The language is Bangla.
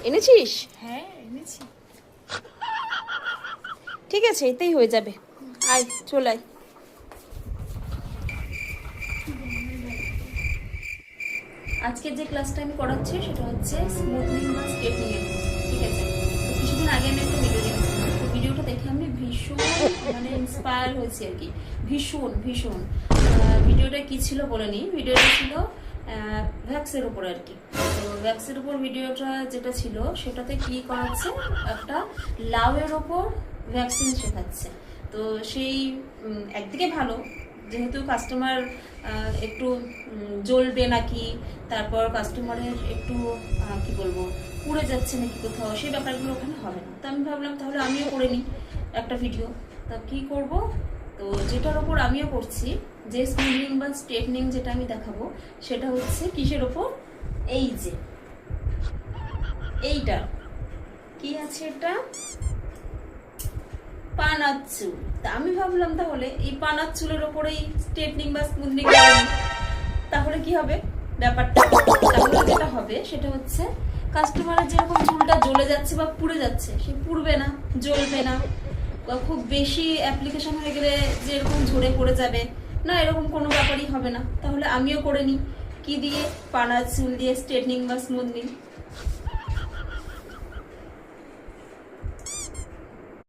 এনেছিস? হ্যাঁ এনেছি। ঠিক আছে, এতেই হয়ে যাবে। আয়, চল আয়। আজকে যে ক্লাসটা আমি করাচ্ছি সেটা হচ্ছে স্মুথনিং বা স্ট্রেটনিং এর উপর, ঠিক আছে? তো কিছুদিন আগে আমি একটা ভিডিও দেখেছিলাম, তো ভিডিওটা দেখে আমি ভীষণ মানে ইন্সপায়ার হয়েছি আর কি, ভীষণ ভীষণ। ভিডিওটা কি ছিল বলে নি, ভিডিওটা ছিল ভ্যাক্সের উপর আর কি। তো ভ্যাক্সের উপর ভিডিওটা যেটা ছিল সেটাতে কি করাচ্ছে, একটা লাউয়ের ওপর ভ্যাকসিন শেখাচ্ছে। তো সেই একদিকে ভালো, যেহেতু কাস্টমার একটু জ্বলবে নাকি, তারপর কাস্টমারের একটু কি বলবো পুড়ে যাচ্ছে নাকি কোথাও, সেই ব্যাপারগুলো ওখানে হবে না। তো আমি ভাবলাম তাহলে আমিও করে নিই একটা ভিডিও। তা কি করব, তো যেটার ওপর আমিও করছি, যে স্মুথনিং বা স্ট্রেটনিং যেটা আমি দেখাবো সেটা হচ্ছে কিসের ওপর, এই যে এইটা কি আছে, এটা পানার চুল। তা আমি ভাবলাম তাহলে এই পানার চুলের ওপরেই স্ট্রেটনিং বা স্মুথনিং তাহলে কি হবে ব্যাপারটা। তাহলে যেটা হবে সেটা হচ্ছে কাস্টমারের যেরকম চুলটা জ্বলে যাচ্ছে বা পুড়ে যাচ্ছে, সে পুড়বে না, জ্বলবে না, বা খুব বেশি অ্যাপ্লিকেশন হয়ে গেলে যেরকম ঝরে পড়ে যাবে না, এরকম কোনো ব্যাপারই হবে না। তাহলে আমিও করে নিই কি দিয়ে, পানার চুল দিয়ে স্ট্রেটনিং বা স্মুথনিং।